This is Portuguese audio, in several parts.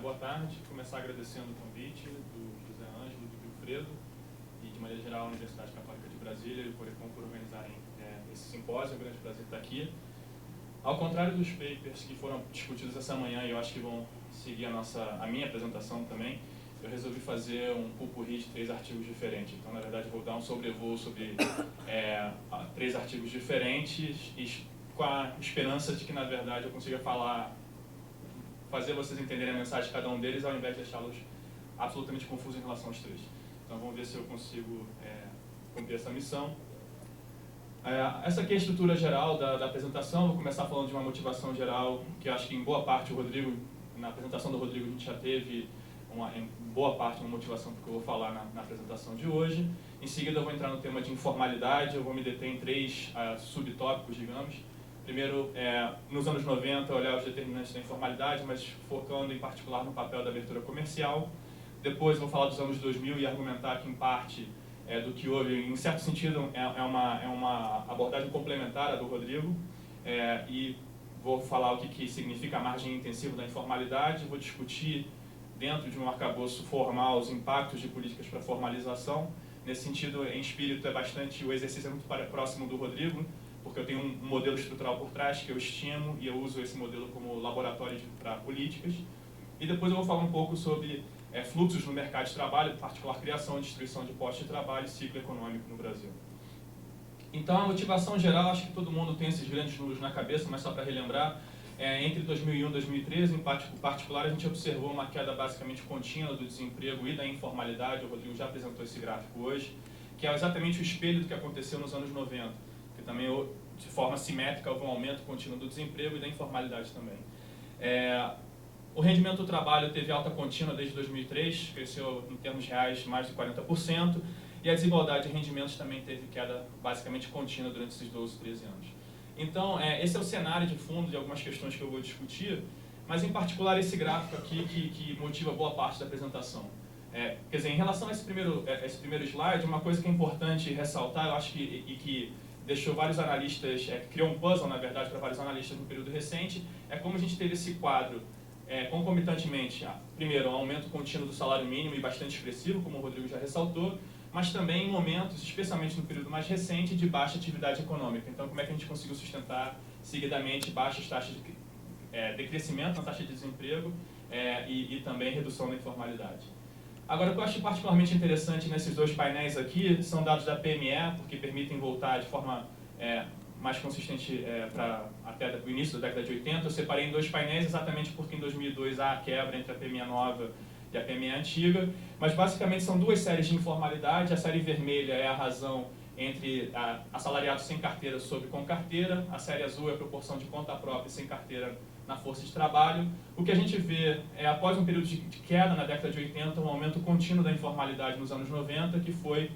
boa tarde. Começar agradecendo o convite do José Ângelo, do Wilfredo e, de maneira geral, a Universidade Católica de Brasília por organizarem esse simpósio. É um grande prazer estar aqui. Ao contrário dos papers que foram discutidos essa manhã, e eu acho que vão seguir a minha apresentação também, eu resolvi fazer um pupurri de 3 artigos diferentes. Então, na verdade, vou dar um sobrevoo sobre 3 artigos diferentes e com a esperança de que, na verdade, eu consiga fazer vocês entenderem a mensagem de cada um deles, ao invés de deixá-los absolutamente confusos em relação aos 3. Então, vamos ver se eu consigo cumprir essa missão. Essa aqui é a estrutura geral da apresentação. Vou começar falando de uma motivação geral, que eu acho que, em boa parte, na apresentação do Rodrigo, a gente já teve, em boa parte, uma motivação que eu vou falar na apresentação de hoje. Em seguida, eu vou entrar no tema de informalidade. Eu vou me deter em 3 subtópicos, digamos. Primeiro, nos anos 90, olhar os determinantes da informalidade, mas focando em particular no papel da abertura comercial. Depois, vou falar dos anos 2000 e argumentar que, em parte, do que houve, em certo sentido, é uma abordagem complementar à do Rodrigo. E vou falar o que significa a margem intensiva da informalidade. Vou discutir, dentro de um arcabouço formal, os impactos de políticas para formalização. Nesse sentido, em espírito, o exercício é muito próximo do Rodrigo, porque eu tenho um modelo estrutural por trás que eu estimo e eu uso esse modelo como laboratório para políticas. E depois eu vou falar um pouco sobre fluxos no mercado de trabalho, em particular criação e distribuição de postos de trabalho e ciclo econômico no Brasil. Então, a motivação geral, acho que todo mundo tem esses grandes números na cabeça, mas só para relembrar, entre 2001 e 2013, em particular, a gente observou uma queda basicamente contínua do desemprego e da informalidade. O Rodrigo já apresentou esse gráfico hoje, que é exatamente o espelho do que aconteceu nos anos 90, que também, de forma simétrica, houve um aumento contínuo do desemprego e da informalidade também. O rendimento do trabalho teve alta contínua desde 2003, cresceu em termos reais mais de 40%, e a desigualdade de rendimentos também teve queda basicamente contínua durante esses 12, 13 anos. Então, esse é o cenário de fundo de algumas questões que eu vou discutir, mas em particular esse gráfico aqui que motiva boa parte da apresentação. Quer dizer, em relação a esse primeiro slide, uma coisa que é importante ressaltar, eu acho que deixou vários analistas, criou um puzzle, na verdade, para vários analistas no período recente, é como a gente teve esse quadro concomitantemente, primeiro, um aumento contínuo do salário mínimo e bastante expressivo, como o Rodrigo já ressaltou, mas também em momentos, especialmente no período mais recente, de baixa atividade econômica. Então, como é que a gente conseguiu sustentar seguidamente baixas taxas de crescimento na taxa de desemprego e também redução da informalidade. Agora, o que eu acho particularmente interessante nesses 2 painéis aqui são dados da PME, porque permitem voltar de forma mais consistente até o início da década de 80. Eu separei em 2 painéis exatamente porque em 2002 há a quebra entre a PME nova e a PME antiga, mas basicamente são 2 séries de informalidade. A série vermelha é a razão entre assalariados sem carteira sobre com carteira, a série azul é a proporção de conta própria sem carteira na força de trabalho. O que a gente vê após um período de queda na década de 80, um aumento contínuo da informalidade nos anos 90, que foi,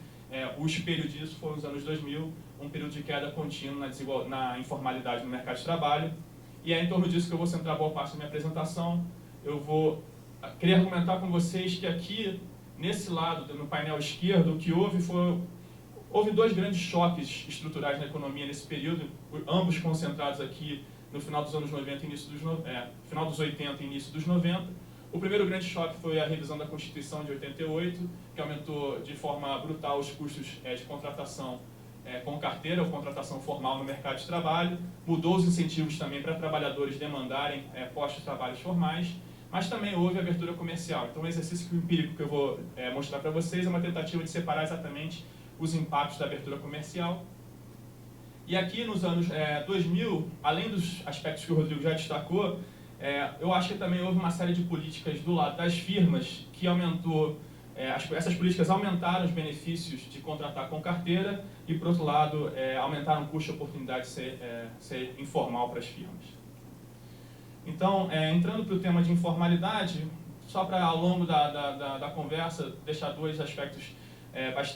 o espelho disso foi nos anos 2000, um período de queda contínua na informalidade no mercado de trabalho. E é em torno disso que eu vou centrar boa parte da minha apresentação. Eu vou querer argumentar com vocês que aqui, nesse lado, no painel esquerdo, o que houve 2 grandes choques estruturais na economia nesse período, ambos concentrados aqui no final dos anos 90 final dos 80 e início dos 90. O primeiro grande choque foi a revisão da Constituição de 88, que aumentou de forma brutal os custos de contratação com carteira ou contratação formal no mercado de trabalho, mudou os incentivos também para trabalhadores demandarem postos de trabalho formais, mas também houve abertura comercial. Então, o exercício empírico que eu vou mostrar para vocês é uma tentativa de separar exatamente os impactos da abertura comercial. E aqui, nos anos 2000, além dos aspectos que o Rodrigo já destacou, eu acho que também houve uma série de políticas do lado das firmas que aumentou, essas políticas aumentaram os benefícios de contratar com carteira e, por outro lado, aumentaram o custo de oportunidade de ser informal para as firmas. Então, entrando para o tema de informalidade, só para, ao longo da conversa, deixar 2 aspectos,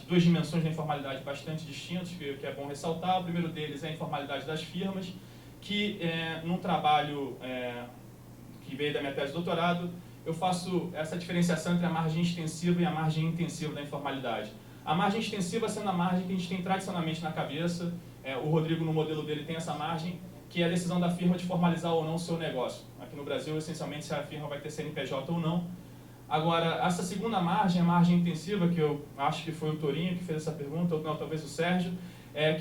2 dimensões da informalidade bastante distintas, que é bom ressaltar. O primeiro deles é a informalidade das firmas, que, num trabalho que veio da minha tese de doutorado, eu faço essa diferenciação entre a margem extensiva e a margem intensiva da informalidade. A margem extensiva sendo a margem que a gente tem tradicionalmente na cabeça, o Rodrigo, no modelo dele, tem essa margem, que é a decisão da firma de formalizar ou não o seu negócio. Aqui no Brasil, essencialmente, se a firma vai ter CNPJ ou não. Agora, essa segunda margem, a margem intensiva, que eu acho que foi o Torinho que fez essa pergunta, ou não, talvez o Sérgio,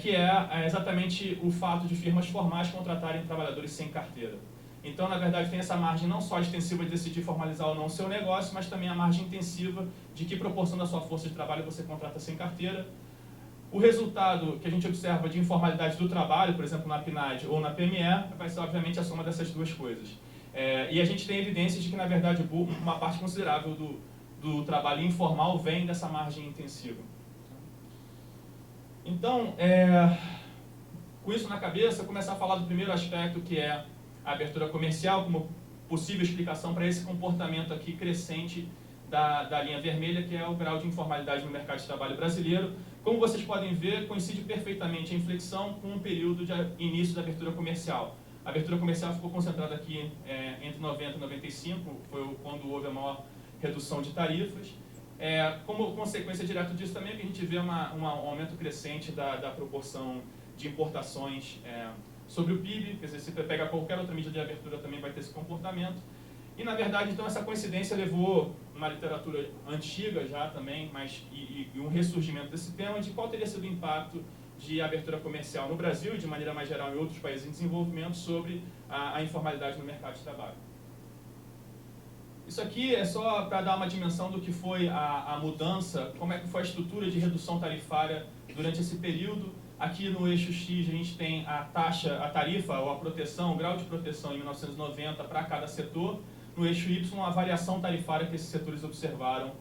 que é exatamente o fato de firmas formais contratarem trabalhadores sem carteira. Então, na verdade, tem essa margem não só extensiva de decidir formalizar ou não o seu negócio, mas também a margem intensiva de que proporção da sua força de trabalho você contrata sem carteira. O resultado que a gente observa de informalidade do trabalho, por exemplo, na PNAD ou na PME, vai ser, obviamente, a soma dessas duas coisas. E a gente tem evidência de que, na verdade, uma parte considerável do trabalho informal vem dessa margem intensiva. Então, com isso na cabeça, começar a falar do primeiro aspecto, que é a abertura comercial, como possível explicação para esse comportamento aqui crescente da linha vermelha, que é o grau de informalidade no mercado de trabalho brasileiro. Como vocês podem ver, coincide perfeitamente a inflexão com o período de início da abertura comercial. A abertura comercial ficou concentrada aqui entre 90 e 95, foi quando houve a maior redução de tarifas. Como consequência direta disso também, que a gente vê um aumento crescente da proporção de importações sobre o PIB, quer dizer, se você pega qualquer outra medida de abertura também vai ter esse comportamento. E, na verdade, então, essa coincidência levou uma literatura antiga já também, e um ressurgimento desse tema, de qual teria sido o impacto de abertura comercial no Brasil e, de maneira mais geral, em outros países em desenvolvimento, sobre a informalidade no mercado de trabalho. Isso aqui é só para dar uma dimensão do que foi a mudança, como é que foi a estrutura de redução tarifária durante esse período. Aqui no eixo X a gente tem a tarifa ou a proteção, o grau de proteção em 1990 para cada setor. No eixo Y, a variação tarifária que esses setores observaram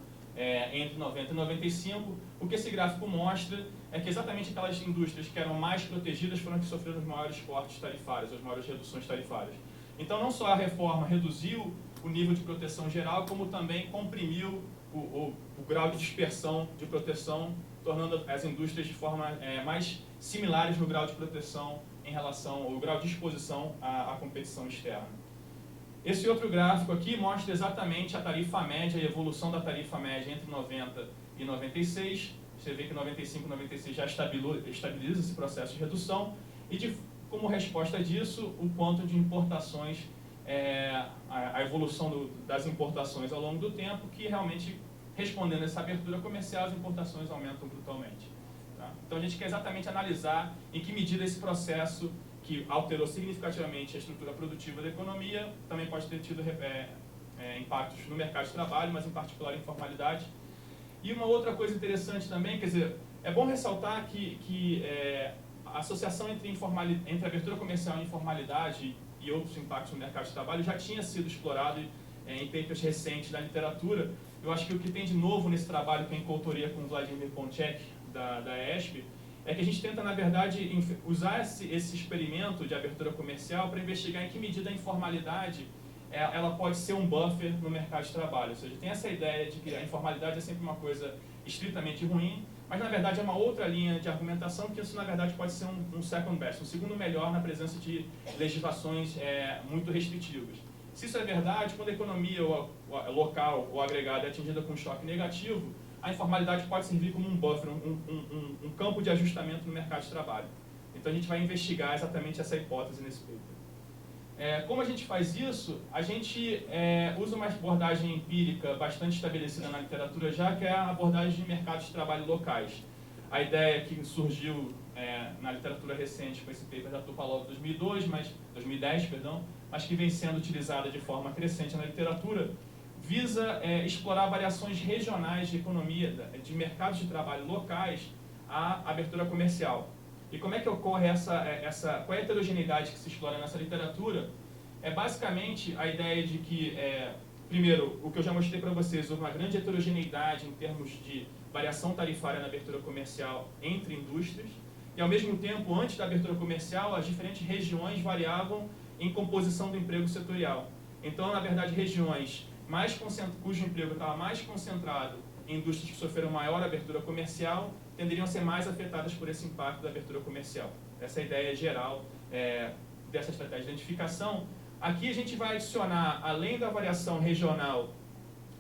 entre 90 e 95. O que esse gráfico mostra é que exatamente aquelas indústrias que eram mais protegidas foram as que sofreram os maiores cortes tarifários, as maiores reduções tarifárias. Então, não só a reforma reduziu o nível de proteção geral, como também comprimiu o grau de dispersão de proteção, tornando as indústrias de forma mais similares no grau de proteção em relação ao grau de exposição à competição externa. Esse outro gráfico aqui mostra exatamente a tarifa média e a evolução da tarifa média entre 90 e 96. Você vê que 95 e 96 já estabiliza esse processo de redução. E como resposta disso, o quanto de importações, a evolução das importações ao longo do tempo, que realmente, respondendo a essa abertura comercial, as importações aumentam brutalmente. Tá? Então a gente quer exatamente analisar em que medida esse processo, que alterou significativamente a estrutura produtiva da economia, também pode ter tido impactos no mercado de trabalho, mas em particular em informalidade. E uma outra coisa interessante também, quer dizer, é bom ressaltar que a associação entre abertura comercial e informalidade e outros impactos no mercado de trabalho já tinha sido explorado em papers recentes da literatura. Eu acho que o que tem de novo nesse trabalho, que é em coautoria com Vladimir Poncek, da ESP, é que a gente tenta, na verdade, usar esse experimento de abertura comercial para investigar em que medida a informalidade ela pode ser um buffer no mercado de trabalho. Ou seja, tem essa ideia de que a informalidade é sempre uma coisa estritamente ruim, mas, na verdade, é uma outra linha de argumentação que isso, na verdade, pode ser um second best, um segundo melhor na presença de legislações muito restritivas. Se isso é verdade, quando a economia local ou agregada é atingida com um choque negativo, a informalidade pode servir como um buffer, um campo de ajustamento no mercado de trabalho. Então a gente vai investigar exatamente essa hipótese nesse paper. Como a gente faz isso? A gente usa uma abordagem empírica bastante estabelecida na literatura já, que é a abordagem de mercados de trabalho locais. A ideia que surgiu na literatura recente com esse paper da Topalov 2010, mas que vem sendo utilizada de forma crescente na literatura, visa explorar variações regionais de economia, de mercados de trabalho locais à abertura comercial. E como é que ocorre qual é a heterogeneidade que se explora nessa literatura? É basicamente a ideia de que, primeiro, o que eu já mostrei para vocês, houve uma grande heterogeneidade em termos de variação tarifária na abertura comercial entre indústrias, e ao mesmo tempo, antes da abertura comercial, as diferentes regiões variavam em composição do emprego setorial. Então, na verdade, regiões cujo emprego estava mais concentrado em indústrias que sofreram maior abertura comercial, tenderiam a ser mais afetadas por esse impacto da abertura comercial. Essa é a ideia geral dessa estratégia de identificação. Aqui a gente vai adicionar, além da variação regional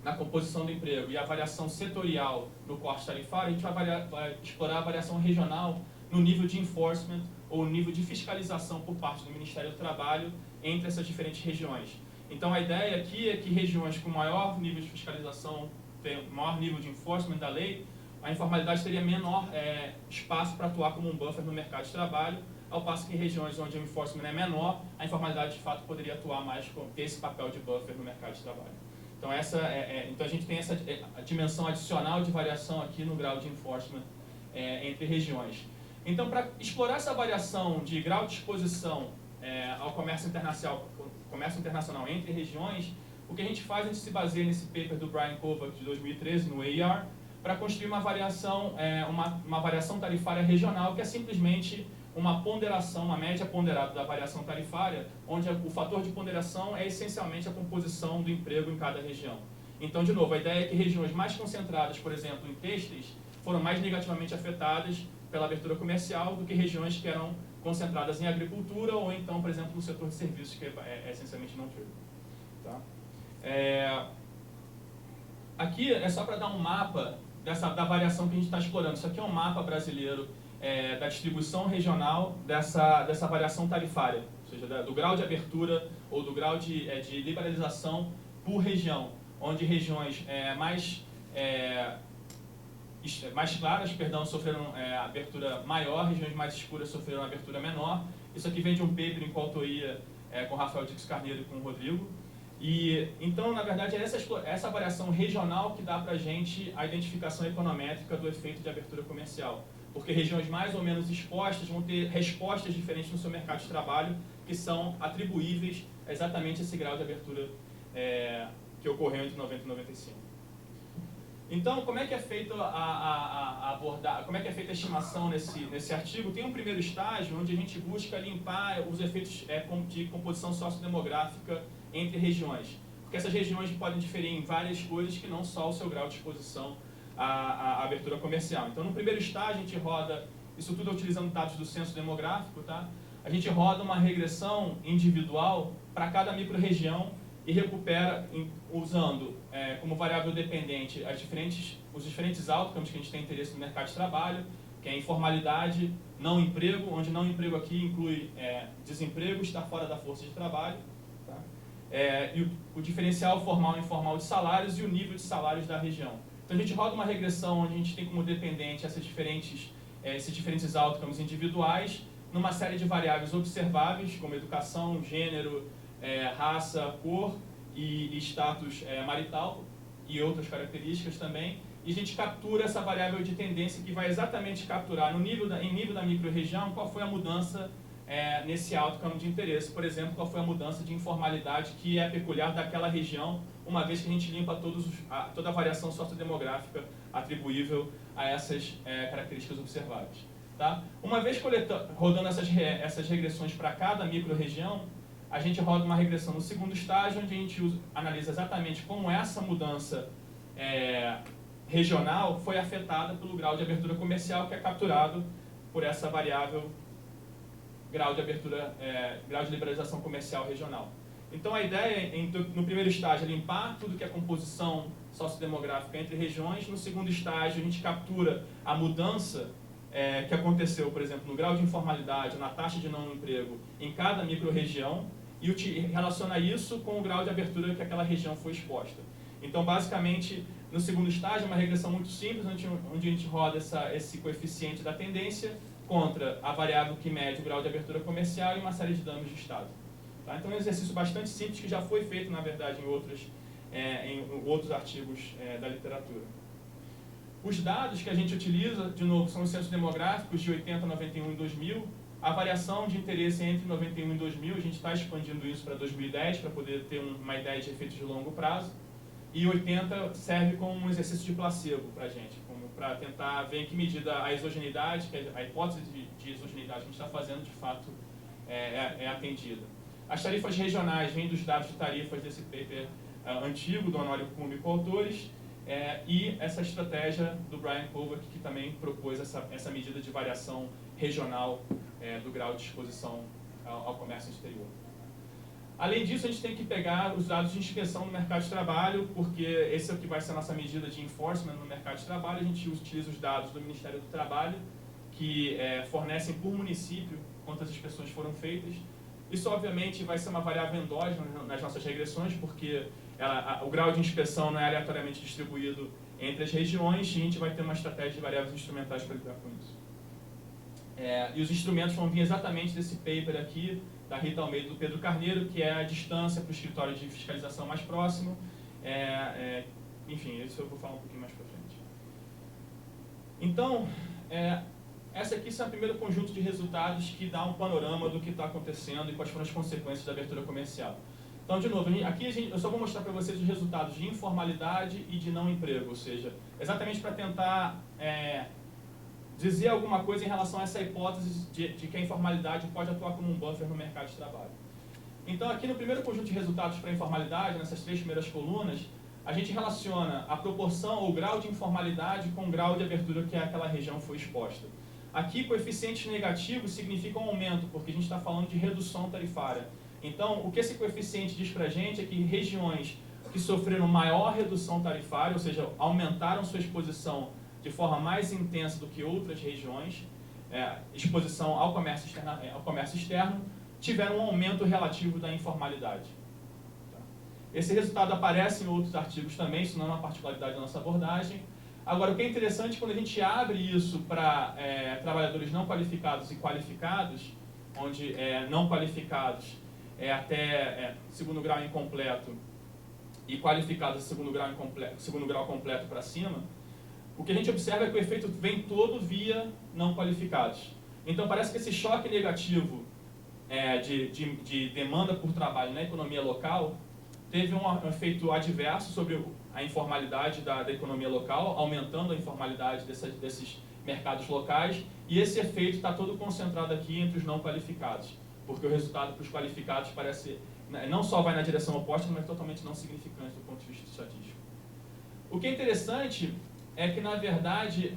na composição do emprego e a variação setorial no corte tarifário, a gente vai explorar a variação regional no nível de enforcement ou nível de fiscalização por parte do Ministério do Trabalho entre essas diferentes regiões. Então a ideia aqui é que regiões com maior nível de fiscalização, maior nível de enforcement da lei, a informalidade teria menor espaço para atuar como um buffer no mercado de trabalho, ao passo que em regiões onde o enforcement é menor, a informalidade de fato poderia atuar mais, ter esse papel de buffer no mercado de trabalho. Então, então a gente tem essa dimensão adicional de variação aqui no grau de enforcement entre regiões. Então, para explorar essa variação de grau de exposição ao comércio internacional entre regiões, o que a gente faz, a gente se baseia nesse paper do Brian Kovac de 2013, no AER, para construir uma variação tarifária regional, que é simplesmente uma ponderação, uma média ponderada da variação tarifária, onde o fator de ponderação é essencialmente a composição do emprego em cada região. Então, de novo, a ideia é que regiões mais concentradas, por exemplo, em têxteis, foram mais negativamente afetadas pela abertura comercial do que regiões que eram concentradas em agricultura ou então, por exemplo, no setor de serviços, que é essencialmente non-trade. Tá? Aqui é só para dar um mapa da variação que a gente está explorando. Isso aqui é um mapa brasileiro da distribuição regional dessa variação tarifária, ou seja, do grau de abertura ou do grau de liberalização por região, onde regiões mais claras, sofreram abertura maior, regiões mais escuras sofreram abertura menor. Isso aqui vem de um paper em coautoria com Rafael Dix Carneiro e com o Rodrigo. E, então, na verdade, é essa variação regional que dá para a gente a identificação econométrica do efeito de abertura comercial. Porque regiões mais ou menos expostas vão ter respostas diferentes no seu mercado de trabalho que são atribuíveis a exatamente esse grau de abertura que ocorreu entre 90 e 95. Então, como é que é feita como é que é feita a estimação nesse artigo? Tem um primeiro estágio onde a gente busca limpar os efeitos de composição sociodemográfica entre regiões. Porque essas regiões podem diferir em várias coisas que não só o seu grau de exposição à abertura comercial. Então, no primeiro estágio, a gente roda, isso tudo utilizando dados do censo demográfico, tá? A gente roda uma regressão individual para cada micro-região e recupera, usando como variável dependente os diferentes outcomes que a gente tem interesse no mercado de trabalho, que é informalidade, não emprego, onde não emprego aqui inclui desemprego, estar fora da força de trabalho, tá? E o diferencial formal e informal de salários e o nível de salários da região. Então a gente roda uma regressão onde a gente tem como dependente esses diferentes outcomes individuais, numa série de variáveis observáveis, como educação, gênero, raça, cor e status marital e outras características também. E a gente captura essa variável de tendência que vai exatamente capturar em nível da micro-região qual foi a mudança nesse outcome de interesse. Por exemplo, qual foi a mudança de informalidade que é peculiar daquela região, uma vez que a gente limpa toda a variação sociodemográfica atribuível a essas características observáveis. Tá? Uma vez rodando essas regressões para cada micro-região, a gente roda uma regressão no segundo estágio, onde a gente analisa exatamente como essa mudança regional foi afetada pelo grau de abertura comercial, que é capturado por essa variável grau de liberalização comercial regional. Então a ideia, no primeiro estágio, é limpar tudo que é composição sociodemográfica entre regiões. No segundo estágio, a gente captura a mudança que aconteceu, por exemplo, no grau de informalidade, na taxa de não emprego em cada micro-região e relaciona isso com o grau de abertura que aquela região foi exposta. Então, basicamente, no segundo estágio, é uma regressão muito simples, onde a gente roda esse coeficiente da tendência contra a variável que mede o grau de abertura comercial e uma série de danos de estado. Tá? Então, é um exercício bastante simples que já foi feito, na verdade, em outros artigos da literatura. Os dados que a gente utiliza, de novo, são os censos demográficos de 80, 91 e 2000. A variação de interesse entre 91 e 2000, a gente está expandindo isso para 2010, para poder ter uma ideia de efeitos de longo prazo. E 80 serve como um exercício de placebo para a gente, para tentar ver em que medida a exogeneidade, que é a hipótese de exogeneidade que a gente está fazendo, de fato, é atendida. As tarifas regionais vêm dos dados de tarifas desse paper antigo, do Honório Cume e coautores, e essa estratégia do Brian Kovac, que também propôs essa medida de variação regional do grau de exposição ao comércio exterior. Além disso, a gente tem que pegar os dados de inspeção no mercado de trabalho, porque esse é o que vai ser a nossa medida de enforcement no mercado de trabalho. A gente utiliza os dados do Ministério do Trabalho, que fornecem por município quantas inspeções foram feitas. Isso, obviamente, vai ser uma variável endógena nas nossas regressões, porque o grau de inspeção não é aleatoriamente distribuído entre as regiões, e a gente vai ter uma estratégia de variáveis instrumentais para lidar com isso. E os instrumentos vão vir exatamente desse paper aqui, da Rita Almeida e do Pedro Carneiro, que é a distância para o escritório de fiscalização mais próximo. Enfim, isso eu vou falar um pouquinho mais para frente. Então, essa aqui são o primeiro conjunto de resultados que dá um panorama do que está acontecendo e quais foram as consequências da abertura comercial. Então, de novo, aqui eu só vou mostrar para vocês os resultados de informalidade e de não emprego, ou seja, exatamente para tentar dizer alguma coisa em relação a essa hipótese de que a informalidade pode atuar como um buffer no mercado de trabalho. Então, aqui no primeiro conjunto de resultados para a informalidade, nessas 3 primeiras colunas, a gente relaciona a proporção ou grau de informalidade com o grau de abertura que aquela região foi exposta. Aqui, coeficientes negativos significam aumento, porque a gente está falando de redução tarifária. Então, o que esse coeficiente diz para a gente é que regiões que sofreram maior redução tarifária, ou seja, aumentaram sua exposição de forma mais intensa do que outras regiões, exposição ao comércio externo, tiveram um aumento relativo da informalidade. Esse resultado aparece em outros artigos também, isso não é uma particularidade da nossa abordagem. Agora, o que é interessante, quando a gente abre isso para trabalhadores não qualificados e qualificados, onde não qualificados é até segundo grau incompleto e qualificados segundo grau completo para cima, o que a gente observa é que o efeito vem todo via não qualificados. Então, parece que esse choque negativo de demanda por trabalho na economia local teve um efeito adverso sobre a informalidade da economia local, aumentando a informalidade desses mercados locais, e esse efeito está todo concentrado aqui entre os não qualificados, porque o resultado para os qualificados parece, não só vai na direção oposta, mas totalmente não significante do ponto de vista estatístico. O que é interessante é que, na verdade,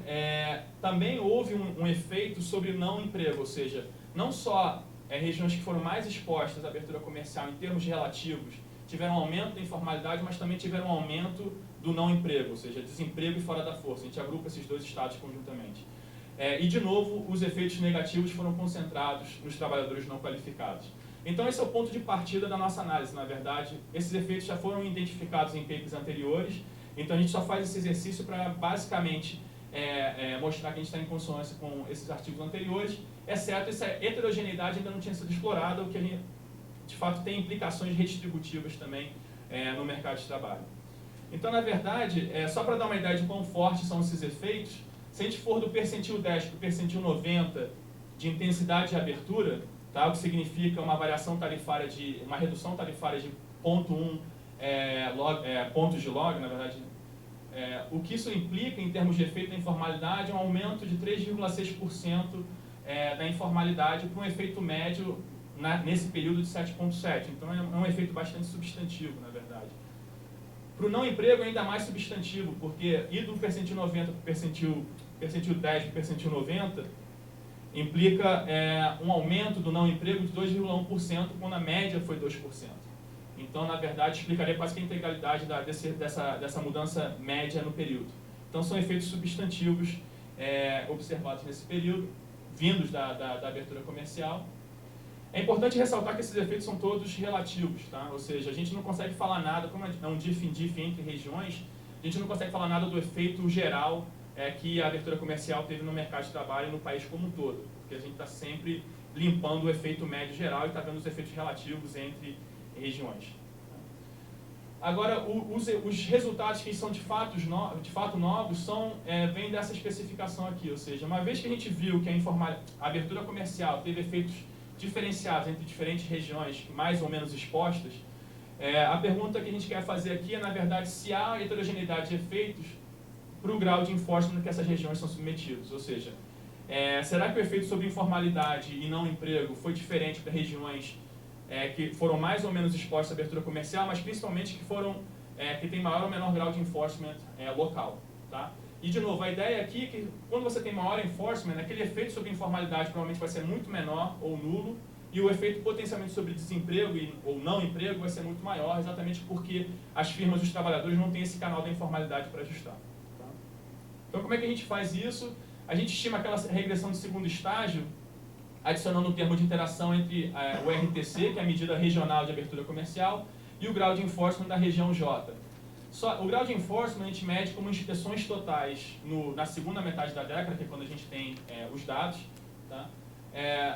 também houve um efeito sobre não emprego, ou seja, não só regiões que foram mais expostas à abertura comercial em termos relativos tiveram um aumento da informalidade, mas também tiveram um aumento do não emprego, ou seja, desemprego e fora da força. A gente agrupa esses dois estados conjuntamente. E, de novo, os efeitos negativos foram concentrados nos trabalhadores não qualificados. Então, esse é o ponto de partida da nossa análise, na verdade. Esses efeitos já foram identificados em papers anteriores, então a gente só faz esse exercício para, basicamente, mostrar que a gente está em consonância com esses artigos anteriores, exceto essa heterogeneidade ainda não tinha sido explorada, o que a gente, de fato, tem implicações redistributivas também no mercado de trabalho. Então, na verdade, só para dar uma ideia de quão fortes são esses efeitos, se a gente for do percentil 10 para o percentil 90 de intensidade de abertura, tá, o que significa uma variação tarifária uma redução tarifária de 0,1 pontos de log, na verdade, o que isso implica em termos de efeito da informalidade é um aumento de 3,6% da informalidade para um efeito médio nesse período de 7,7. Então, é um efeito bastante substantivo, na verdade. Para o não emprego, ainda mais substantivo, porque ir do percentil 90 para o percentil 10 para o percentil 90 implica um aumento do não emprego de 2,1%, quando a média foi 2%. Então, na verdade, explicaria quase que a integralidade dessa mudança média no período. Então, são efeitos substantivos observados nesse período, vindos da abertura comercial. É importante ressaltar que esses efeitos são todos relativos, tá? Ou seja, a gente não consegue falar nada, como é um diff entre regiões, a gente não consegue falar nada do efeito geral que a abertura comercial teve no mercado de trabalho no país como um todo, porque a gente está sempre limpando o efeito médio geral e está vendo os efeitos relativos entre regiões. Agora, os resultados que são de fato novos vêm dessa especificação aqui, ou seja, uma vez que a gente viu que a abertura comercial teve efeitos diferenciados entre diferentes regiões mais ou menos expostas, a pergunta que a gente quer fazer aqui é, na verdade, se há heterogeneidade de efeitos para o grau de enforcement que essas regiões são submetidas, ou seja, será que o efeito sobre informalidade e não emprego foi diferente para regiões que foram mais ou menos expostas à abertura comercial, mas principalmente que têm maior ou menor grau de enforcement local, tá? E, de novo, a ideia aqui é que quando você tem maior enforcement, aquele efeito sobre informalidade provavelmente vai ser muito menor ou nulo, e o efeito potencialmente sobre desemprego ou não emprego vai ser muito maior, exatamente porque as firmas e os trabalhadores não têm esse canal da informalidade para ajustar. Tá? Então, como é que a gente faz isso? A gente estima aquela regressão de segundo estágio adicionando um termo de interação entre o RTC, que é a medida regional de abertura comercial, e o grau de enforcement da região J. O grau de enforcement a gente mede como inspeções totais na segunda metade da década, que é quando a gente tem os dados. Tá?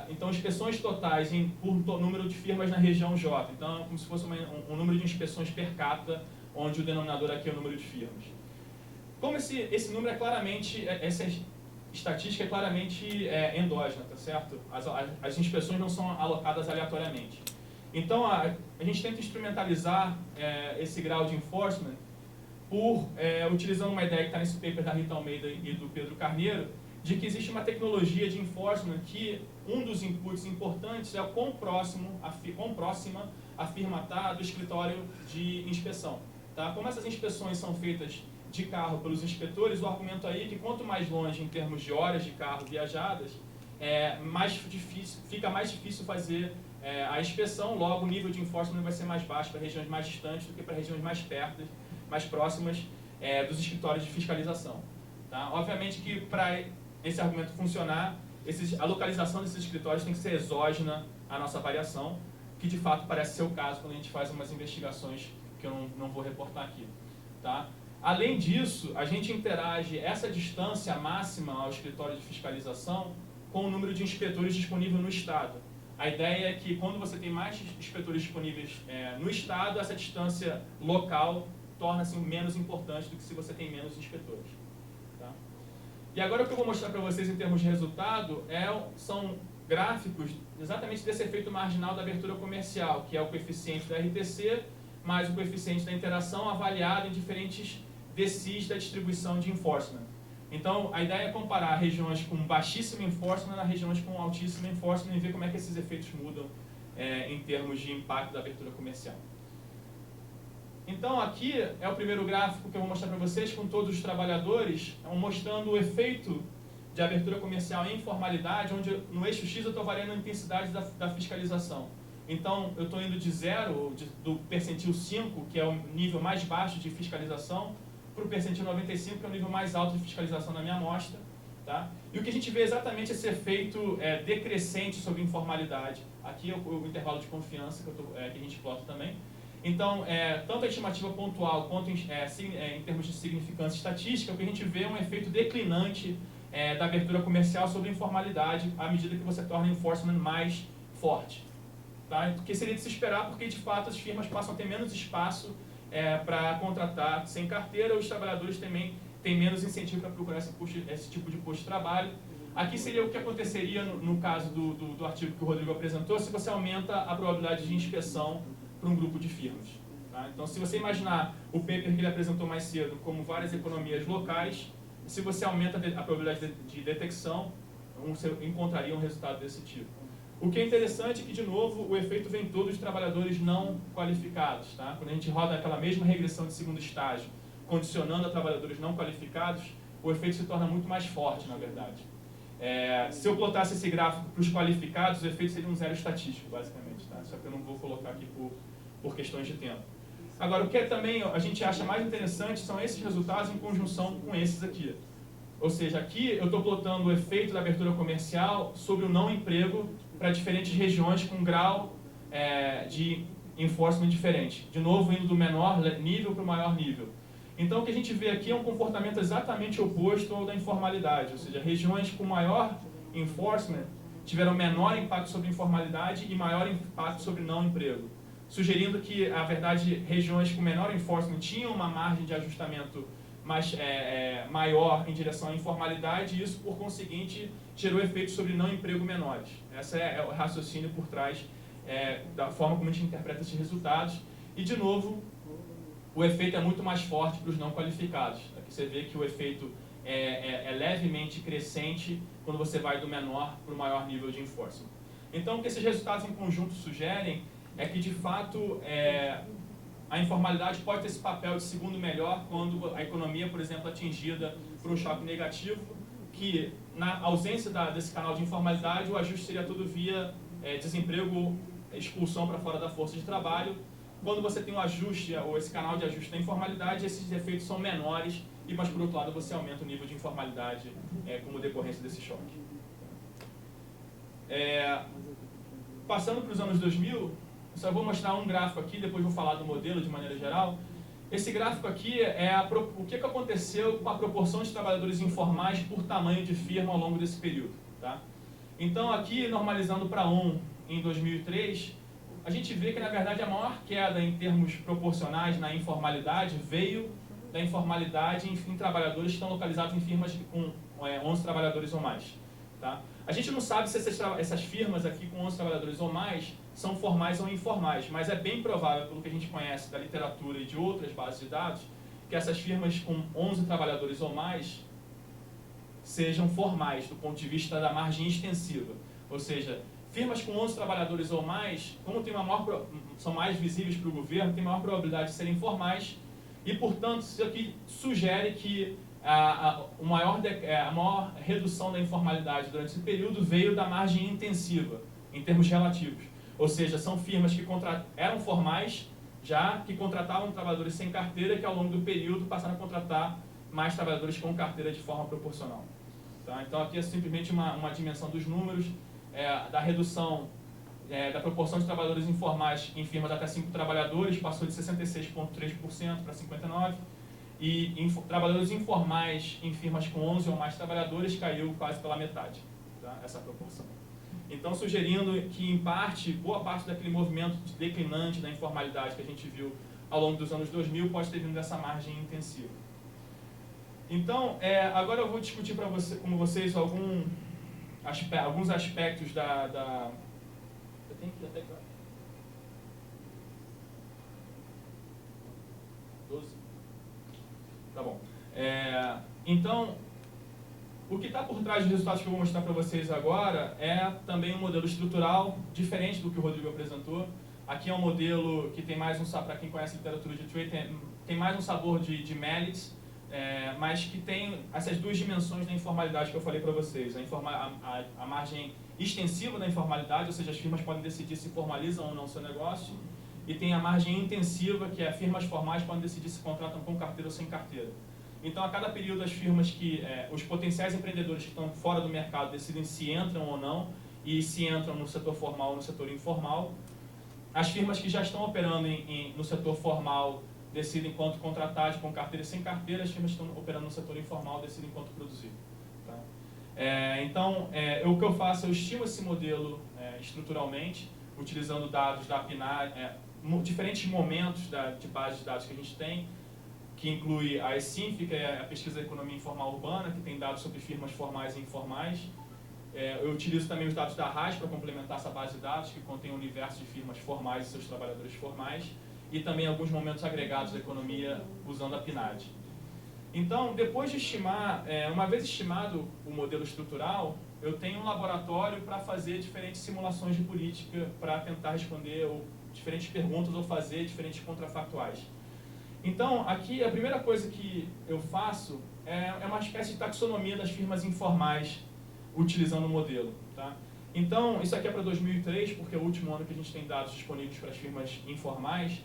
Então, inspeções totais por número de firmas na região J. Então, como se fosse um número de inspeções per capita, onde o denominador aqui é o número de firmas. Como esse número é claramente, essa estatística é claramente endógena, tá certo? As inspeções não são alocadas aleatoriamente. Então, a gente tenta instrumentalizar esse grau de enforcement utilizando uma ideia que está nesse paper da Rita Almeida e do Pedro Carneiro, de que existe uma tecnologia de enforcement que um dos inputs importantes é o quão próxima a firma está do escritório de inspeção. Tá? Como essas inspeções são feitas de carro pelos inspetores, o argumento aí é que quanto mais longe em termos de horas de carro viajadas, fica mais difícil fazer a inspeção, logo o nível de enforcement vai ser mais baixo para regiões mais distantes do que para regiões mais próximas dos escritórios de fiscalização. Tá? Obviamente que para esse argumento funcionar, a localização desses escritórios tem que ser exógena à nossa variação, que de fato parece ser o caso quando a gente faz umas investigações que eu não vou reportar aqui. Tá? Além disso, a gente interage essa distância máxima ao escritório de fiscalização com o número de inspetores disponível no Estado. A ideia é que quando você tem mais inspetores disponíveis no Estado, essa distância local torna-se menos importante do que se você tem menos inspetores. Tá? E agora o que eu vou mostrar para vocês em termos de resultado são gráficos exatamente desse efeito marginal da abertura comercial, que é o coeficiente da RTC mais o coeficiente da interação avaliado em diferentes DCIs da distribuição de enforcement. Então, a ideia é comparar regiões com baixíssimo enforcement a regiões com altíssimo enforcement e ver como é que esses efeitos mudam em termos de impacto da abertura comercial. Então, aqui é o primeiro gráfico que eu vou mostrar para vocês com todos os trabalhadores, mostrando o efeito de abertura comercial em informalidade, onde no eixo X eu estou variando a intensidade da fiscalização. Então, eu estou indo de 0, do percentil 5, que é o nível mais baixo de fiscalização, para o percentil 95, que é o nível mais alto de fiscalização da minha amostra. Tá? E o que a gente vê é exatamente esse efeito decrescente sobre informalidade. Aqui é o intervalo de confiança que a gente plota também. Então, tanto a estimativa pontual quanto em termos de significância estatística, o que a gente vê é um efeito declinante da abertura comercial sobre a informalidade à medida que você torna o enforcement mais forte. Tá? Que seria de se esperar, porque de fato as firmas passam a ter menos espaço para contratar sem carteira, os trabalhadores também têm menos incentivo para procurar esse tipo de posto de trabalho. Aqui seria o que aconteceria no caso do artigo que o Rodrigo apresentou, se você aumenta a probabilidade de inspeção para um grupo de firmas. Tá? Então, se você imaginar o paper que ele apresentou mais cedo como várias economias locais, se você aumenta a probabilidade de detecção, você encontraria um resultado desse tipo. O que é interessante é que, de novo, o efeito vem todo de trabalhadores não qualificados. Tá? Quando a gente roda aquela mesma regressão de segundo estágio, condicionando a trabalhadores não qualificados, o efeito se torna muito mais forte, na verdade. Se eu plotasse esse gráfico para os qualificados, o efeito seria um zero estatístico, basicamente. Tá? Só que eu não vou colocar aqui por questões de tempo. Agora, o que também a gente acha mais interessante são esses resultados em conjunção com esses aqui. Ou seja, aqui eu estou plotando o efeito da abertura comercial sobre o não emprego para diferentes regiões com grau de enforcement diferente. De novo, indo do menor nível para o maior nível. Então, o que a gente vê aqui é um comportamento exatamente oposto ao da informalidade. Ou seja, regiões com maior enforcement tiveram menor impacto sobre informalidade e maior impacto sobre não emprego. Sugerindo que, na verdade, regiões com menor enforcement tinham uma margem de ajustamento maior em direção à informalidade e isso, por conseguinte, gerou efeitos sobre não emprego menores. Esse é o raciocínio por trás da forma como a gente interpreta esses resultados. E, de novo, o efeito é muito mais forte para os não qualificados. Aqui você vê que o efeito é levemente crescente quando você vai do menor para o maior nível de enforcement. Então, o que esses resultados em conjunto sugerem é que, de fato, a informalidade pode ter esse papel de segundo melhor quando a economia, por exemplo, é atingida por um choque negativo, que, na ausência desse canal de informalidade, o ajuste seria todo via desemprego, expulsão para fora da força de trabalho. Quando você tem um ajuste, ou esse canal de ajuste da informalidade, esses efeitos são menores, mas, por outro lado, você aumenta o nível de informalidade como decorrência desse choque. Passando para os anos 2000, eu só vou mostrar um gráfico aqui, depois vou falar do modelo de maneira geral. Esse gráfico aqui é o que aconteceu com a proporção de trabalhadores informais por tamanho de firma ao longo desse período. Tá? Então aqui, normalizando para 1 em 2003, a gente vê que na verdade a maior queda em termos proporcionais na informalidade veio da informalidade em trabalhadores que estão localizados em firmas com 11 trabalhadores ou mais. Tá? A gente não sabe se essas firmas aqui com 11 trabalhadores ou mais são formais ou informais, mas é bem provável, pelo que a gente conhece da literatura e de outras bases de dados, que essas firmas com 11 trabalhadores ou mais sejam formais do ponto de vista da margem extensiva. Ou seja, firmas com 11 trabalhadores ou mais, como tem são mais visíveis para o governo, tem maior probabilidade de serem formais e, portanto, isso aqui sugere que a maior redução da informalidade durante esse período veio da margem intensiva, em termos relativos. Ou seja, são firmas que eram formais, já que contratavam trabalhadores sem carteira, que ao longo do período passaram a contratar mais trabalhadores com carteira de forma proporcional. Tá? Então aqui é simplesmente uma dimensão dos números, da redução da proporção de trabalhadores informais em firmas até 5 trabalhadores, passou de 66,3% para 59%, e trabalhadores informais em firmas com 11 ou mais trabalhadores caiu quase pela metade, tá? Essa proporção. Então, sugerindo que, em parte, boa parte daquele movimento declinante da informalidade que a gente viu ao longo dos anos 2000 pode ter vindo dessa margem intensiva. Então, agora eu vou discutir com vocês alguns aspectos da... Eu tenho que até... 12? Tá bom. Então, o que está por trás dos resultados que eu vou mostrar para vocês agora é também um modelo estrutural diferente do que o Rodrigo apresentou. Aqui é um modelo que tem mais para quem conhece a literatura de trade, tem mais um sabor de Mallet, mas que tem essas duas dimensões da informalidade que eu falei para vocês. A margem extensiva da informalidade, ou seja, as firmas podem decidir se formalizam ou não o seu negócio, e tem a margem intensiva, que é firmas formais podem decidir se contratam com carteira ou sem carteira. Então, a cada período, as firmas os potenciais empreendedores que estão fora do mercado decidem se entram ou não, e se entram no setor formal ou no setor informal. As firmas que já estão operando no setor formal decidem quanto contratar com carteira e sem carteira, as firmas que estão operando no setor informal decidem quanto produzir. Tá? Então, o que eu faço, eu estimo esse modelo estruturalmente, utilizando dados da PNAD, diferentes momentos de base de dados que a gente tem, que inclui a ESINF, que é a Pesquisa da Economia Informal Urbana, que tem dados sobre firmas formais e informais. Eu utilizo também os dados da RAS para complementar essa base de dados, que contém o universo de firmas formais e seus trabalhadores formais, e também alguns momentos agregados da economia usando a PNAD. Então, depois de estimar, uma vez estimado o modelo estrutural, eu tenho um laboratório para fazer diferentes simulações de política, para tentar responder diferentes perguntas ou fazer diferentes contrafactuais. Então, aqui a primeira coisa que eu faço é uma espécie de taxonomia das firmas informais, utilizando o modelo. Tá? Então, isso aqui é para 2003, porque é o último ano que a gente tem dados disponíveis para as firmas informais,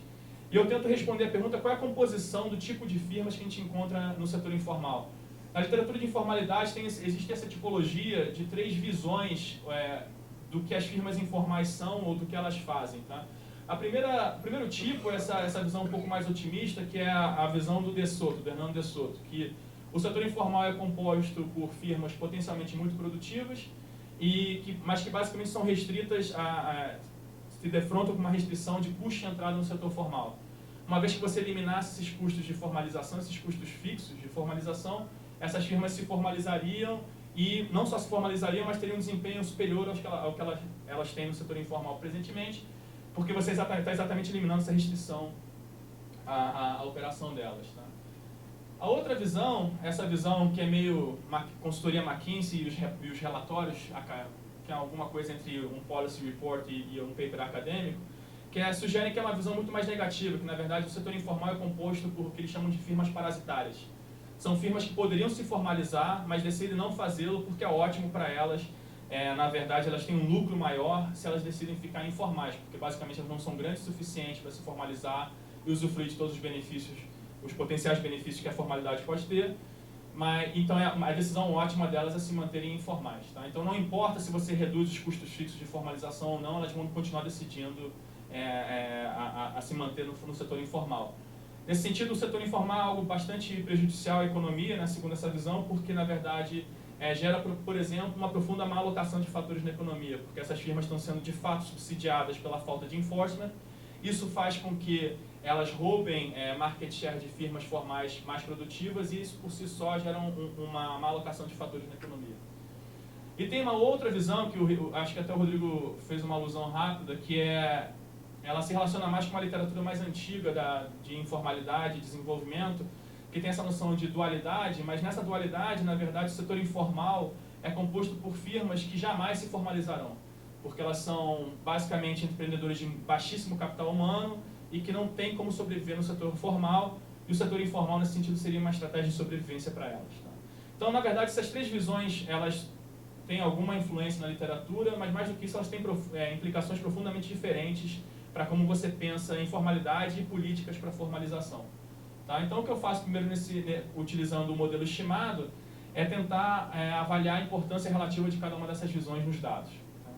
e eu tento responder a pergunta qual é a composição do tipo de firmas que a gente encontra no setor informal. Na literatura de informalidade existe essa tipologia de 3 visões do que as firmas informais são ou do que elas fazem. Tá? O primeiro tipo é essa visão um pouco mais otimista, que é a visão do Hernando de Soto, que o setor informal é composto por firmas potencialmente muito produtivas, mas que basicamente são restritas se defrontam com uma restrição de custo de entrada no setor formal. Uma vez que você eliminasse esses custos de formalização, esses custos fixos de formalização, essas firmas se formalizariam e não só se formalizariam, mas teriam um desempenho superior ao que elas têm no setor informal presentemente, porque você está exatamente eliminando essa restrição à operação delas. Tá? A outra visão, essa visão que é meio consultoria McKinsey e os relatórios, que é alguma coisa entre um policy report e um paper acadêmico, que sugerem que é uma visão muito mais negativa, que na verdade o setor informal é composto por o que eles chamam de firmas parasitárias. São firmas que poderiam se formalizar, mas decidem não fazê-lo porque é ótimo para elas. Na verdade, elas têm um lucro maior se elas decidem ficar informais, porque basicamente elas não são grandes o suficiente para se formalizar e usufruir de todos os benefícios, os potenciais benefícios que a formalidade pode ter. então a decisão ótima delas é se manterem informais. Tá? Então não importa se você reduz os custos fixos de formalização ou não, elas vão continuar decidindo a se manter no setor informal. Nesse sentido, o setor informal é algo bastante prejudicial à economia, né, segundo essa visão, porque, na verdade, gera, por exemplo, uma profunda má alocação de fatores na economia, porque essas firmas estão sendo, de fato, subsidiadas pela falta de enforcement. Isso faz com que elas roubem market share de firmas formais mais produtivas e isso, por si só, gera uma má alocação de fatores na economia. E tem uma outra visão, que acho que até o Rodrigo fez uma alusão rápida, que ela se relaciona mais com uma literatura mais antiga de informalidade e desenvolvimento, que tem essa noção de dualidade, mas nessa dualidade, na verdade, o setor informal é composto por firmas que jamais se formalizarão, porque elas são basicamente empreendedores de baixíssimo capital humano e que não tem como sobreviver no setor formal, e o setor informal, nesse sentido, seria uma estratégia de sobrevivência para elas. Tá? Então, na verdade, essas três visões, elas têm alguma influência na literatura, mas mais do que isso, elas têm implicações profundamente diferentes para como você pensa em formalidade e políticas para formalização. Tá? Então, o que eu faço primeiro, utilizando o modelo estimado, é tentar avaliar a importância relativa de cada uma dessas visões nos dados. Tá?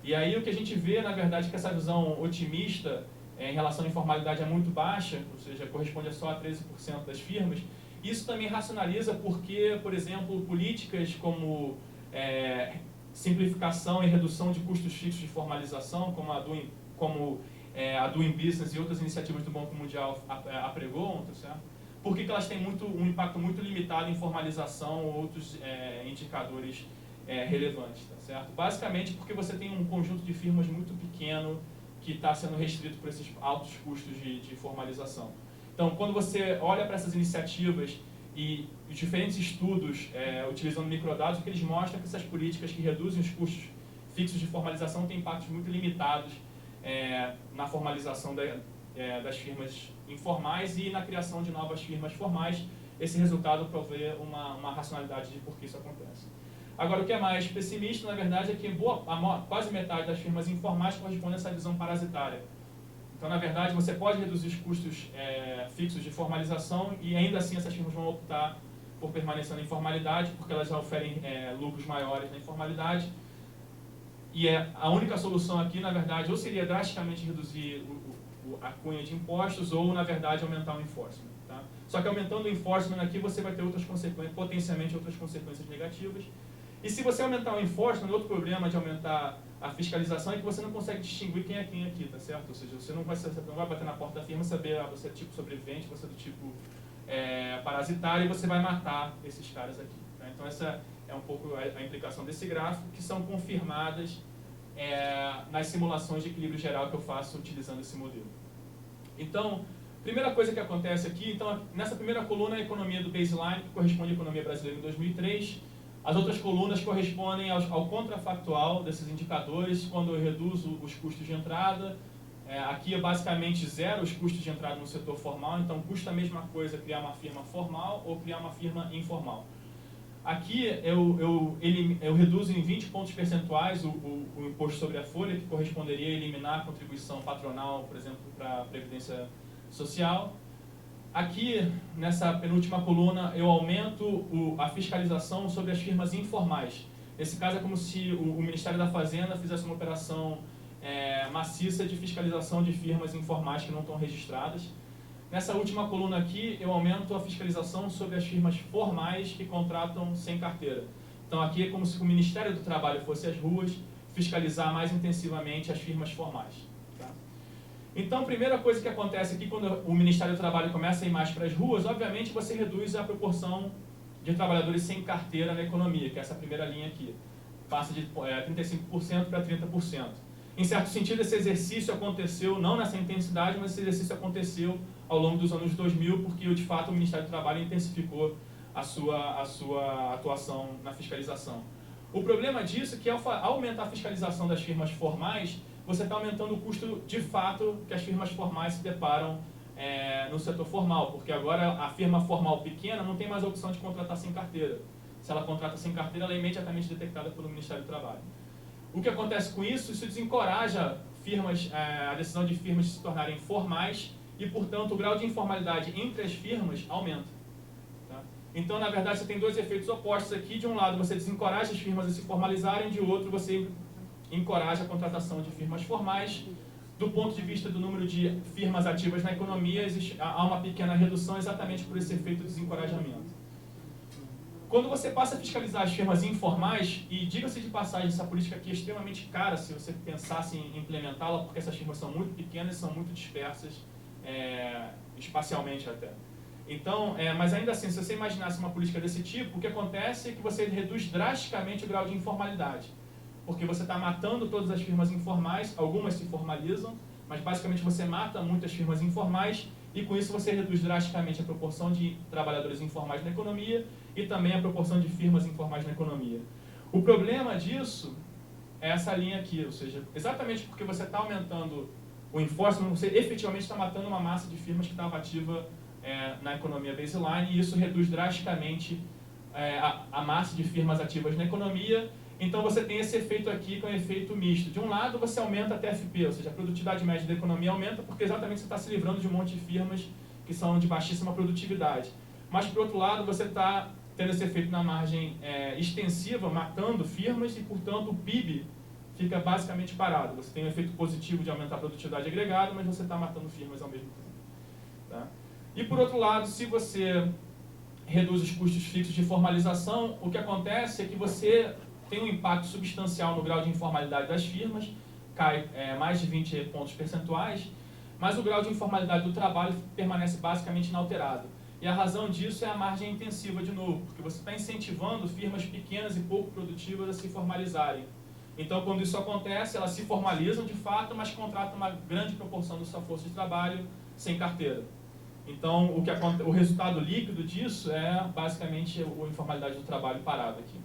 E aí o que a gente vê, na verdade, é que essa visão otimista em relação à informalidade é muito baixa, ou seja, corresponde a só a 13% das firmas. Isso também racionaliza porque, por exemplo, políticas como simplificação e redução de custos fixos de formalização, como a Doing Business e outras iniciativas do Banco Mundial apregoam, tá certo? Por que elas têm um impacto muito limitado em formalização ou outros indicadores relevantes, tá certo? Basicamente porque você tem um conjunto de firmas muito pequeno que está sendo restrito por esses altos custos de formalização. Então, quando você olha para essas iniciativas e os diferentes estudos utilizando microdados, o que eles mostram é que essas políticas que reduzem os custos fixos de formalização têm impactos muito limitados na formalização das firmas informais e na criação de novas firmas formais. Esse resultado provê uma racionalidade de por que isso acontece. Agora, o que é mais pessimista, na verdade, é que quase metade das firmas informais corresponde a essa visão parasitária. Então, na verdade, você pode reduzir os custos fixos de formalização e ainda assim essas firmas vão optar por permanecer na informalidade, porque elas já oferem lucros maiores na informalidade. E a única solução aqui, na verdade, ou seria drasticamente reduzir a cunha de impostos ou, na verdade, aumentar o enforcement. Tá? Só que aumentando o enforcement aqui, você vai ter potencialmente outras consequências negativas. E se você aumentar o enforcement, outro problema de aumentar a fiscalização é que você não consegue distinguir quem é quem aqui, tá certo? Ou seja, você não vai bater na porta da firma e saber você é do tipo sobrevivente, você é do tipo parasitário, e você vai matar esses caras aqui. Tá? Então essa é um pouco a implicação desse gráfico, que são confirmadas nas simulações de equilíbrio geral que eu faço utilizando esse modelo. Então, primeira coisa que acontece aqui, então, nessa primeira coluna, a economia do baseline, que corresponde à economia brasileira em 2003. As outras colunas correspondem ao contrafactual desses indicadores, quando eu reduzo os custos de entrada. Aqui é basicamente zero os custos de entrada no setor formal, então custa a mesma coisa criar uma firma formal ou criar uma firma informal. Aqui eu reduzo em 20 pontos percentuais o imposto sobre a folha, que corresponderia a eliminar a contribuição patronal, por exemplo, para a Previdência Social. Aqui, nessa penúltima coluna, eu aumento a fiscalização sobre as firmas informais. Nesse caso, é como se o Ministério da Fazenda fizesse uma operação maciça de fiscalização de firmas informais que não estão registradas. Nessa última coluna aqui, eu aumento a fiscalização sobre as firmas formais que contratam sem carteira. Então, aqui é como se o Ministério do Trabalho fosse às ruas fiscalizar mais intensivamente as firmas formais. Então, a primeira coisa que acontece aqui, quando o Ministério do Trabalho começa a ir mais para as ruas, obviamente você reduz a proporção de trabalhadores sem carteira na economia, que é essa primeira linha aqui. Passa de 35% para 30%. Em certo sentido, esse exercício aconteceu, não nessa intensidade, mas esse exercício aconteceu ao longo dos anos 2000, porque, de fato, o Ministério do Trabalho intensificou a sua atuação na fiscalização. O problema disso é que, ao aumentar a fiscalização das firmas formais, você está aumentando o custo, de fato, que as firmas formais se deparam no setor formal, porque agora a firma formal pequena não tem mais a opção de contratar sem carteira. Se ela contrata sem carteira, ela é imediatamente detectada pelo Ministério do Trabalho. O que acontece com isso? Isso desencoraja a decisão de firmas de se tornarem formais e, portanto, o grau de informalidade entre as firmas aumenta. Tá? Então, na verdade, você tem dois efeitos opostos aqui. De um lado, você desencoraja as firmas a se formalizarem, de outro, você encoraja a contratação de firmas formais. Do ponto de vista do número de firmas ativas na economia, há uma pequena redução exatamente por esse efeito de desencorajamento. Quando você passa a fiscalizar as firmas informais, e diga-se de passagem, essa política aqui é extremamente cara se você pensasse em implementá-la, porque essas firmas são muito pequenas e são muito dispersas, espacialmente até. Então, mas ainda assim, se você imaginasse uma política desse tipo, o que acontece é que você reduz drasticamente o grau de informalidade. Porque você está matando todas as firmas informais, algumas se formalizam, mas basicamente você mata muitas firmas informais, e com isso você reduz drasticamente a proporção de trabalhadores informais na economia e também a proporção de firmas informais na economia. O problema disso é essa linha aqui, ou seja, exatamente porque você está aumentando o enforcement, você efetivamente está matando uma massa de firmas que estava ativa na economia baseline, e isso reduz drasticamente a massa de firmas ativas na economia. Então você tem esse efeito aqui, que é um efeito misto. De um lado você aumenta a TFP, ou seja, a produtividade média da economia aumenta, porque exatamente você está se livrando de um monte de firmas que são de baixíssima produtividade. Mas, por outro lado, você está tendo esse efeito na margem extensiva, matando firmas, e, portanto, o PIB fica basicamente parado. Você tem um efeito positivo de aumentar a produtividade agregada, mas você está matando firmas ao mesmo tempo. Tá? E, por outro lado, se você reduz os custos fixos de formalização, o que acontece é que você tem um impacto substancial no grau de informalidade das firmas, cai mais de 20 pontos percentuais, mas o grau de informalidade do trabalho permanece basicamente inalterado. E a razão disso é a margem intensiva, de novo, porque você está incentivando firmas pequenas e pouco produtivas a se formalizarem. Então, quando isso acontece, elas se formalizam de fato, mas contratam uma grande proporção da sua força de trabalho sem carteira. Então, o resultado líquido disso é basicamente a informalidade do trabalho parado aqui.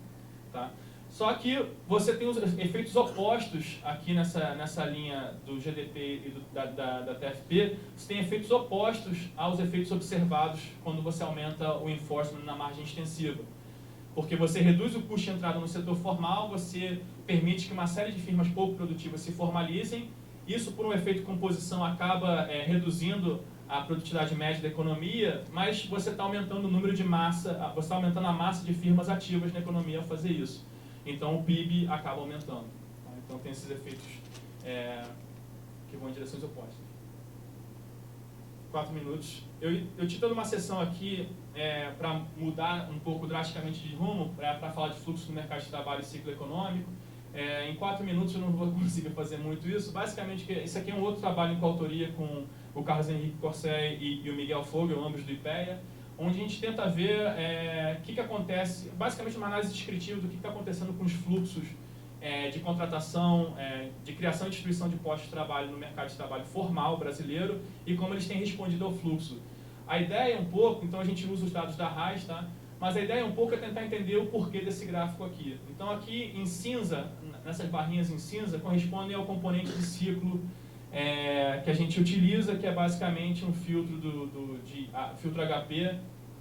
Tá? Só que você tem os efeitos opostos aqui nessa linha do GDP e da TFP, você tem efeitos opostos aos efeitos observados quando você aumenta o enforcement na margem extensiva. Porque você reduz o custo de entrada no setor formal, você permite que uma série de firmas pouco produtivas se formalizem, isso por um efeito de composição acaba reduzindo a produtividade média da economia, mas você está aumentando o número de massa, você está aumentando a massa de firmas ativas na economia ao fazer isso. Então o PIB acaba aumentando. Tá? Então tem esses efeitos que vão em direções opostas. 4 minutos. Eu tinha toda uma sessão aqui para mudar um pouco drasticamente de rumo, para falar de fluxo do mercado de trabalho e ciclo econômico. Em 4 minutos eu não vou conseguir fazer muito isso. Basicamente, isso aqui é um outro trabalho em coautoria com o Carlos Henrique Corsé e o Miguel Fogel, ambos do IPEA, onde a gente tenta ver o que acontece, basicamente uma análise descritiva do que está acontecendo com os fluxos de contratação, de criação e distribuição de postos de trabalho no mercado de trabalho formal brasileiro e como eles têm respondido ao fluxo. A ideia é um pouco, então a gente usa os dados da RAIS, tá? Mas a ideia é um pouco tentar entender o porquê desse gráfico aqui. Então aqui em cinza, nessas barrinhas em cinza, correspondem ao componente de ciclo que a gente utiliza, que é basicamente um filtro filtro HP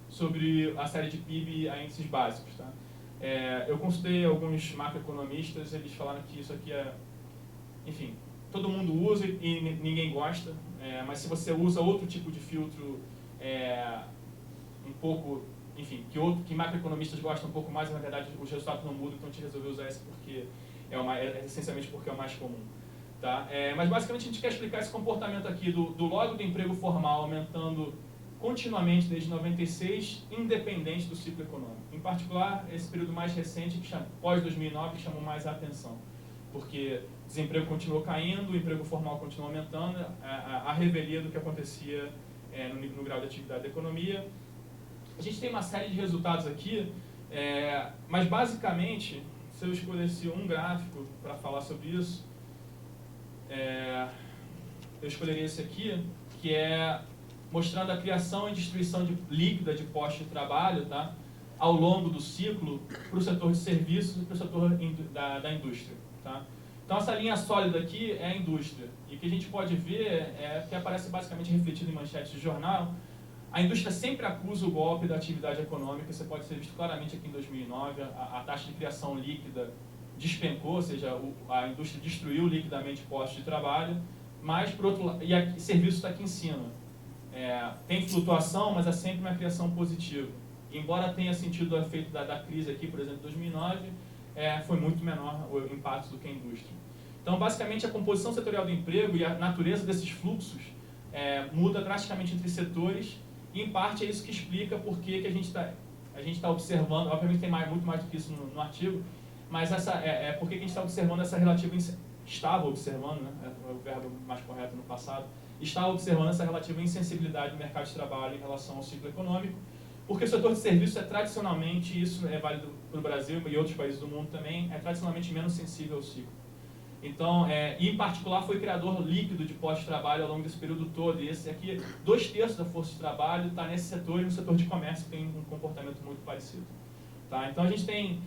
sobre a série de PIB a índices básicos. Tá? Eu consultei alguns macroeconomistas, eles falaram que isso aqui enfim, todo mundo usa e ninguém gosta, mas se você usa outro tipo de filtro um pouco, enfim, que macroeconomistas gostam um pouco mais, na verdade os resultados não mudam, então a gente resolveu usar esse porque essencialmente porque é o mais comum. Tá? Mas basicamente a gente quer explicar esse comportamento aqui do log do emprego formal aumentando continuamente desde 96, independente do ciclo econômico. Em particular, esse período mais recente, pós-2009, que chamou mais a atenção. Porque o desemprego continuou caindo, o emprego formal continuou aumentando, a revelia do que acontecia no grau de atividade da economia. A gente tem uma série de resultados aqui, mas basicamente, se eu escolhesse um gráfico para falar sobre isso, eu escolheria esse aqui, que é mostrando a criação e distribuição líquida de postos de trabalho, tá, ao longo do ciclo para o setor de serviços e para o setor da indústria. Tá? Então essa linha sólida aqui é a indústria. E o que a gente pode ver que aparece basicamente refletido em manchetes de jornal. A indústria sempre acusa o golpe da atividade econômica, você pode ser visto claramente aqui em 2009, a taxa de criação líquida despencou, ou seja, a indústria destruiu liquidamente postos de trabalho, mas, por outro lado, serviço está aqui em cima. Tem flutuação, mas é sempre uma criação positiva. embora tenha sentido o efeito da crise aqui, por exemplo, em 2009, foi muito menor o impacto do que a indústria. Então, basicamente, a composição setorial do emprego e a natureza desses fluxos muda drasticamente entre setores, e, em parte, é isso que explica por que a gente está observando, obviamente tem muito mais do que isso no artigo, mas por que a gente está observando essa relativa, estava observando, né, é o verbo mais correto no passado, estava observando essa relativa insensibilidade do mercado de trabalho em relação ao ciclo econômico, porque o setor de serviços tradicionalmente, isso é válido para o Brasil e outros países do mundo também, é tradicionalmente menos sensível ao ciclo. Então, em particular, foi criador líquido de pós-trabalho ao longo desse período todo. E esse aqui, 2/3 da força de trabalho está nesse setor, e no setor de comércio tem um comportamento muito parecido. Tá? Então, a gente tem...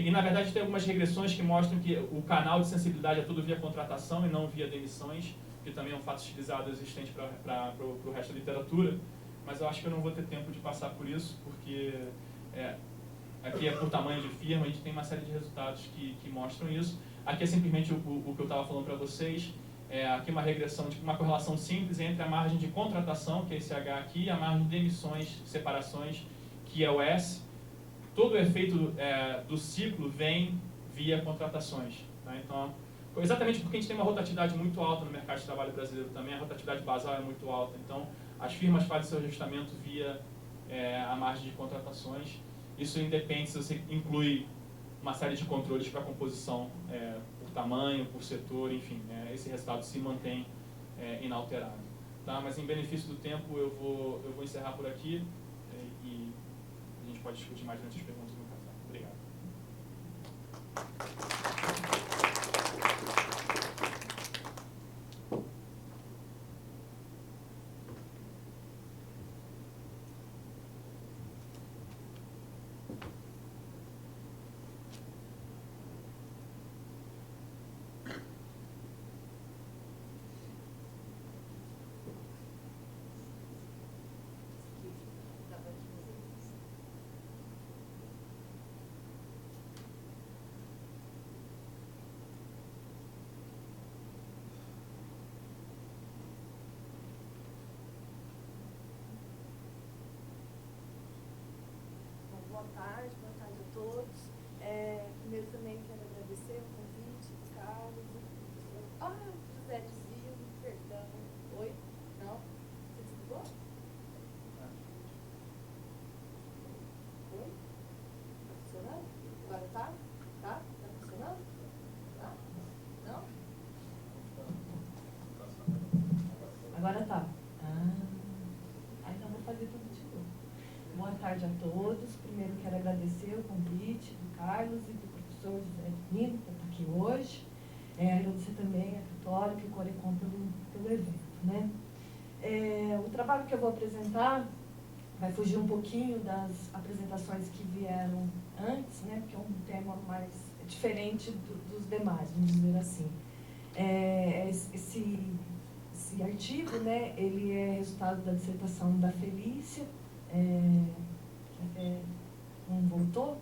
na verdade, tem algumas regressões que mostram que o canal de sensibilidade é tudo via contratação e não via demissões, que também é um fato estilizado existente para o resto da literatura. Mas eu acho que eu não vou ter tempo de passar por isso, porque aqui é por tamanho de firma, a gente tem uma série de resultados que mostram isso. Aqui é simplesmente o que eu estava falando para vocês. Aqui uma regressão, tipo uma correlação simples entre a margem de contratação, que é esse H aqui, e a margem de emissões, separações, que é o S. Todo o efeito do ciclo vem via contratações. Tá? Então, exatamente porque a gente tem uma rotatividade muito alta no mercado de trabalho brasileiro também, a rotatividade basal é muito alta. Então, as firmas fazem seu ajustamento via a margem de contratações. Isso independe se você inclui uma série de controles para composição por tamanho, por setor, enfim, esse resultado se mantém inalterado. Tá? Mas em benefício do tempo eu vou encerrar por aqui e a gente pode discutir mais durante as perguntas no café. Obrigado. Boa tarde a todos. Primeiro também quero agradecer o convite do Carlos, do professor José Dizio, perdão. Oi? Não? Você desligou? Oi? Tá funcionando? Agora tá? Tá? Tá funcionando? Tá? Não? Agora tá. Então vou fazer tudo de novo. Boa tarde a todos. Primeiro quero agradecer o convite do Carlos e do professor José Nino por estar aqui hoje. Agradecer também a Católica e o Corecon pelo evento. Né? O trabalho que eu vou apresentar vai fugir um pouquinho das apresentações que vieram antes, né? Porque é um tema mais diferente dos demais, vamos dizer assim. Esse artigo, né, ele é resultado da dissertação da Felícia, que até não voltou,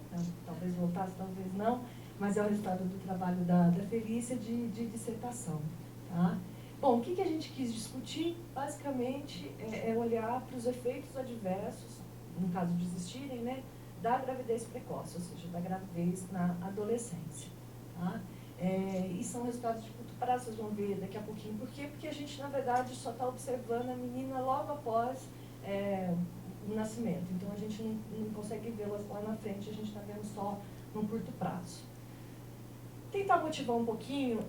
talvez voltasse, talvez não, mas é o resultado do trabalho da Felícia de dissertação. Tá? Bom, o que a gente quis discutir, basicamente, é olhar para os efeitos adversos, no caso de existirem, né, da gravidez precoce, ou seja, da gravidez na adolescência. Tá? E são resultados de curto prazo, vocês vão ver daqui a pouquinho. Por quê? Porque a gente, na verdade, só está observando a menina logo após o nascimento. Então, a gente não consegue vê-las lá na frente, a gente está vendo só no curto prazo. Tentar motivar um pouquinho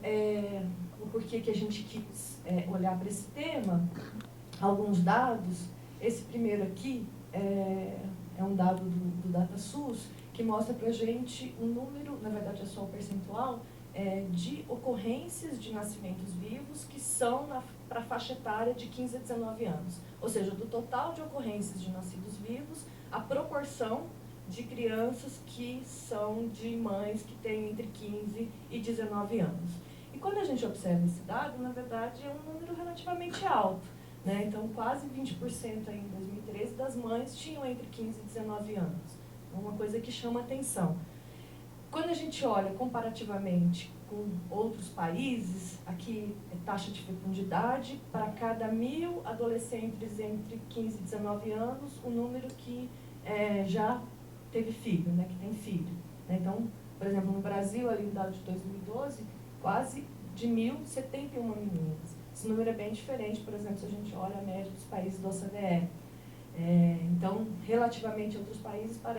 o porquê que a gente quis olhar para esse tema, alguns dados. Esse primeiro aqui é um dado do DataSUS, que mostra para a gente um número, na verdade é só o percentual, de ocorrências de nascimentos vivos que são para a faixa etária de 15 a 19 anos. Ou seja, do total de ocorrências de nascidos vivos, a proporção de crianças que são de mães que têm entre 15 e 19 anos. E quando a gente observa esse dado, na verdade é um número relativamente alto. Né? Então, quase 20% aí em 2013 das mães tinham entre 15 e 19 anos. É uma coisa que chama atenção. Quando a gente olha comparativamente com outros países, aqui é taxa de fecundidade, para cada 1.000 adolescentes entre 15 e 19 anos, o número que já teve filho, né, que tem filho. Né? Então, por exemplo, no Brasil, ali no dado de 2012, quase de 1.071 meninas. Esse número é bem diferente, por exemplo, se a gente olha a média dos países do OCDE. Então, relativamente a outros países,